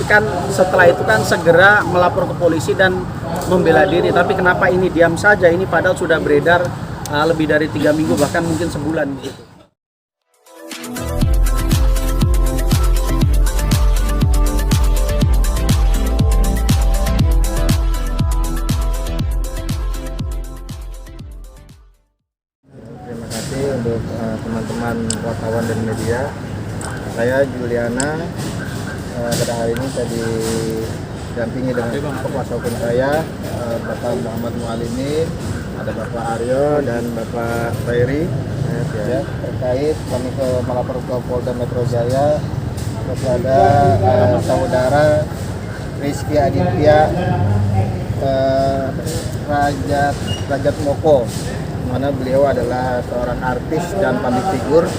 tapi kan setelah itu kan segera melapor ke polisi dan membela diri. Tapi kenapa ini diam saja? Ini padahal sudah beredar lebih dari 3 minggu, bahkan mungkin sebulan gitu. Terima kasih untuk teman-teman wartawan dan media. Saya Juliana, pada hari ini saya didampingi dengan kuasa hukum saya, Bapak Muhammad Mualimin, ada Bapak Aryo dan Bapak Ferry, ya, terkait kami melapor ke Polda Metro Jaya kepada saudara Rizky Aditya Rajat Moko, mana beliau adalah seorang artis dan public figure,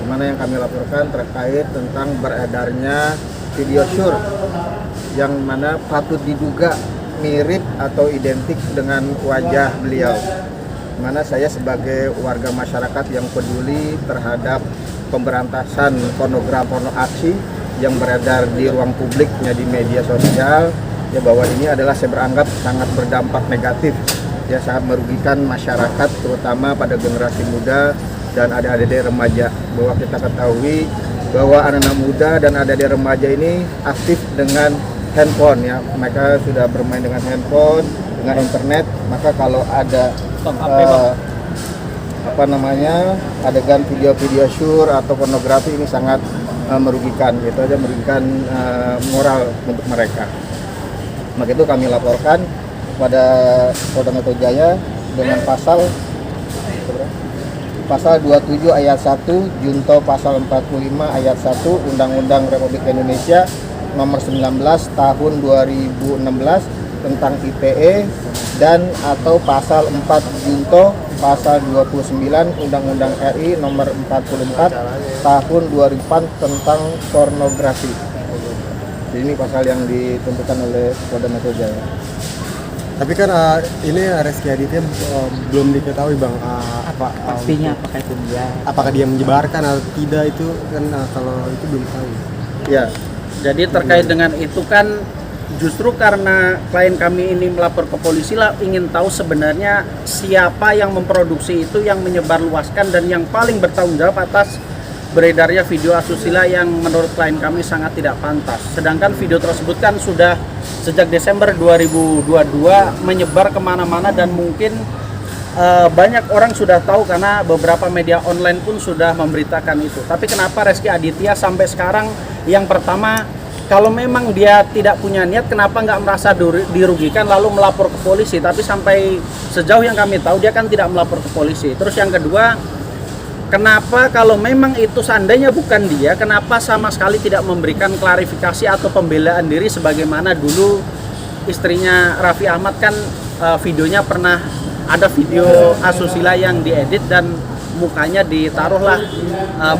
mana yang kami laporkan terkait tentang beredarnya video syur yang mana patut diduga mirip atau identik dengan wajah beliau. Mana saya sebagai warga masyarakat yang peduli terhadap pemberantasan porno aksi yang beredar di ruang publiknya di media sosial, ya bahwa ini adalah saya beranggap sangat berdampak negatif, ya sangat merugikan masyarakat terutama pada generasi muda dan adik-adik remaja. Bahwa kita ketahui bahwa anak-anak muda dan adik-adik remaja ini aktif dengan handphone, ya mereka sudah bermain dengan handphone, dengan internet. Maka kalau ada adegan video-video syur atau pornografi ini sangat merugikan, gitu aja, merugikan moral untuk mereka. Maka itu kami laporkan pada Polda Metro Jaya dengan pasal 27 ayat 1 junto pasal 45 ayat 1 Undang-Undang Republik Indonesia nomor 19 tahun 2016 tentang ITE dan atau pasal 4 junto pasal 29 Undang-Undang RI nomor 44 tahun 2004 tentang pornografi. Jadi ini pasal yang ditentukan oleh Polda Metro Jaya. Tapi kan ini Rizky Aditya belum diketahui Bang, pastinya apakah itu dia, apakah dia menyebarkan atau tidak, itu kan kalau itu belum tahu. Ya, jadi terkait dengan itu kan justru karena klien kami ini melapor ke polisi lah, ingin tahu sebenarnya siapa yang memproduksi itu, yang menyebarluaskan dan yang paling bertanggung jawab atas beredarnya video asusila yang menurut klien kami sangat tidak pantas. Sedangkan video tersebut kan sudah sejak Desember 2022 menyebar kemana-mana dan mungkin banyak orang sudah tahu karena beberapa media online pun sudah memberitakan itu. Tapi kenapa Rizky Aditya sampai sekarang, yang pertama, kalau memang dia tidak punya niat, kenapa nggak merasa dirugikan lalu melapor ke polisi? Tapi sampai sejauh yang kami tahu dia kan tidak melapor ke polisi. Terus yang kedua, kenapa kalau memang itu seandainya bukan dia, kenapa sama sekali tidak memberikan klarifikasi atau pembelaan diri sebagaimana dulu istrinya Raffi Ahmad kan videonya pernah ada video asusila yang diedit dan mukanya ditaruhlah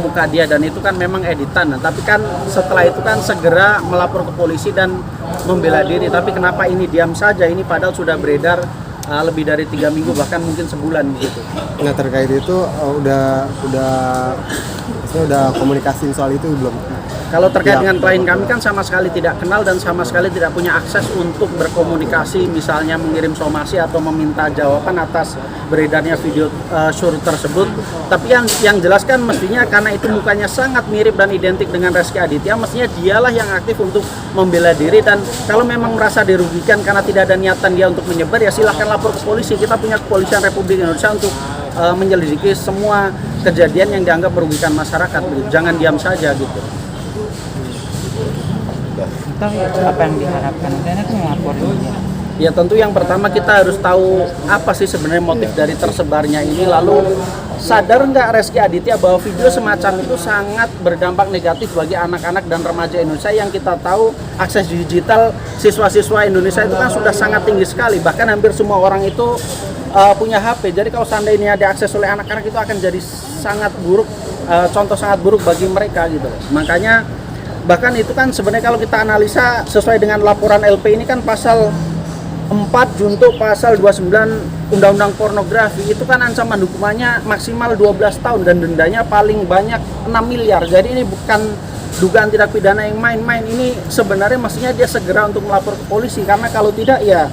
muka dia, dan itu kan memang editan. Nah, tapi kan setelah itu kan segera melapor ke polisi dan membela diri. Tapi kenapa ini diam saja? Ini padahal sudah beredar lebih dari 3 minggu, bahkan mungkin sebulan gitu. Nah, terkait itu udah komunikasi soal itu belum? Kalau terkait dengan klien kami kan sama sekali tidak kenal dan sama sekali tidak punya akses untuk berkomunikasi, misalnya mengirim somasi atau meminta jawaban atas beredarnya video syur tersebut. Tapi yang jelas kan mestinya karena itu mukanya sangat mirip dan identik dengan Rizky Aditya, mestinya dialah yang aktif untuk membela diri. Dan kalau memang merasa dirugikan karena tidak ada niatan dia untuk menyebar, ya silahkan lapor ke polisi. Kita punya Kepolisian Republik Indonesia untuk menyelidiki semua kejadian yang dianggap merugikan masyarakat. Jangan diam saja gitu. Tahu ya, apa yang diharapkan? Karena kan melapor dia. Ya tentu yang pertama kita harus tahu apa sih sebenarnya motif dari tersebarnya ini. Lalu sadar nggak Rizky Aditya bahwa video semacam itu sangat berdampak negatif bagi anak-anak dan remaja Indonesia, yang kita tahu akses digital siswa-siswa Indonesia itu kan sudah sangat tinggi sekali. Bahkan hampir semua orang itu punya HP. Jadi kalau seandainya diakses oleh anak-anak itu akan jadi sangat buruk, contoh sangat buruk bagi mereka gitu. Makanya bahkan itu kan sebenarnya kalau kita analisa sesuai dengan laporan LP ini kan pasal 4 junto pasal 29 Undang-Undang Pornografi itu kan ancaman hukumannya maksimal 12 tahun dan dendanya paling banyak 6 miliar. Jadi ini bukan dugaan tindak pidana yang main-main ini sebenarnya mestinya dia segera untuk melapor ke polisi, karena kalau tidak ya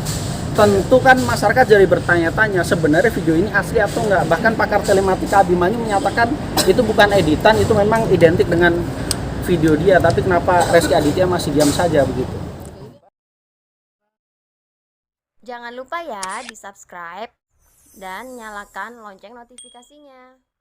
tentu kan masyarakat jadi bertanya-tanya sebenarnya video ini asli atau enggak. Bahkan pakar telematika Abimanyu menyatakan itu bukan editan, itu memang identik dengan video dia, tapi kenapa Rezky Aditya masih diam saja begitu. Jangan lupa ya di subscribe dan nyalakan lonceng notifikasinya.